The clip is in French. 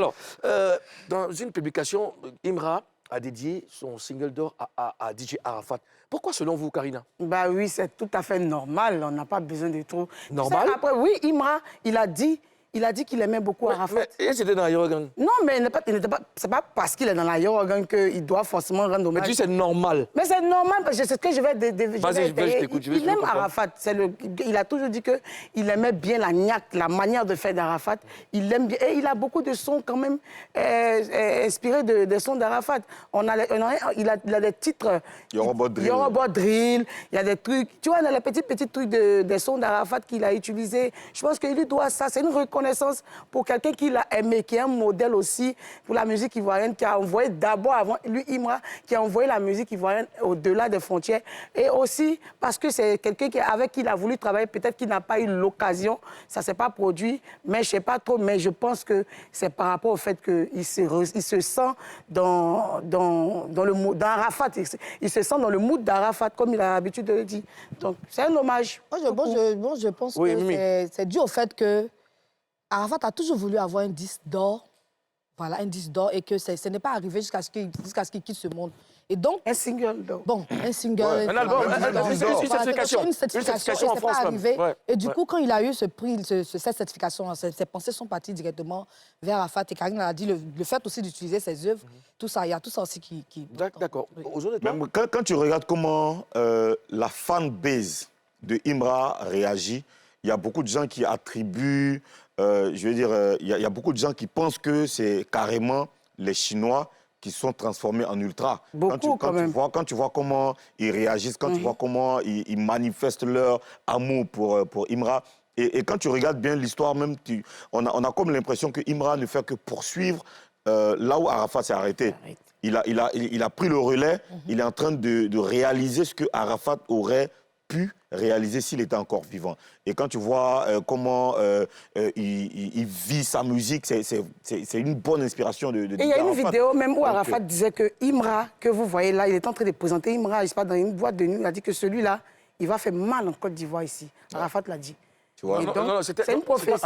Alors, dans une publication, Imra a dédié son single d'or à DJ Arafat. Pourquoi selon vous, Karina? Bah oui, c'est tout à fait normal. On n'a pas besoin de trop. Normal? Tu sais, après, oui, Imra, il a dit qu'il aimait beaucoup Arafat. Mais c'était dans la Yorugang. Non, mais c'est pas parce qu'il est dans la Yorugang qu'il doit forcément rendre hommage. Mais tu dis c'est normal. Mais c'est normal, parce que c'est ce que je vais Vas-y, je t'écoute. Il aime Arafat. Il a toujours dit qu'il aimait bien la niaque, la manière de faire d'Arafat. Il aime bien. Et il a beaucoup de sons quand même inspirés des sons d'Arafat. Il a des titres... Yoruba Drill. Yoruba Drill. Il y a des trucs... Tu vois, on a les petits trucs des sons d'Arafat qu'il a utilisés. Je pense qu'il lui doit ça. C'est une reconnaissance pour quelqu'un qui l'a aimé, qui est un modèle aussi pour la musique ivoirienne, qui a envoyé d'abord, avant lui, Imra, qui a envoyé la musique ivoirienne au-delà des frontières. Et aussi parce que c'est quelqu'un avec qui il a voulu travailler, peut-être qu'il n'a pas eu l'occasion, ça ne s'est pas produit, mais je ne sais pas trop, mais je pense que c'est par rapport au fait qu'il se sent dans le mood d'Arafat. Il se sent dans le mood d'Arafat, comme il a l'habitude de le dire. Donc, c'est un hommage. Moi, je pense que c'est dû au fait que Arafat a toujours voulu avoir un disque d'or, voilà, un disque d'or, et que ce n'est pas arrivé jusqu'à ce qu'il quitte ce monde. Et donc... Un single d'or. Bon, un single... Ouais, un album, une certification en France même. Ouais, et du coup, quand il a eu ce prix, cette certification, ses pensées sont parties directement vers Arafat. Et Karine a dit le fait aussi d'utiliser ses œuvres, tout ça, il y a tout ça aussi qui... D'accord. Oui. Même quand tu regardes comment la fanbase de Imra réagit, il y a beaucoup de gens qui attribuent... je veux dire, il y a beaucoup de gens qui pensent que c'est carrément les Chinois qui sont transformés en ultra. Quand tu vois comment ils réagissent, quand tu vois comment ils manifestent leur amour pour Imra, et quand tu regardes bien l'histoire même, on a comme l'impression que Imra ne fait que poursuivre là où Arafat s'est arrêté. Il a pris le relais, il est en train de réaliser ce que Arafat aurait pu réaliser s'il était encore vivant. Et quand tu vois comment il vit sa musique, c'est une bonne inspiration de Et il y a une vidéo même où Arafat disait que Imra, que vous voyez là, il est en train de présenter Imra, il se passe dans une boîte de nuit, il a dit que celui-là, il va faire mal en Côte d'Ivoire ici. Arafat l'a dit. Tu vois? C'est une prophétie.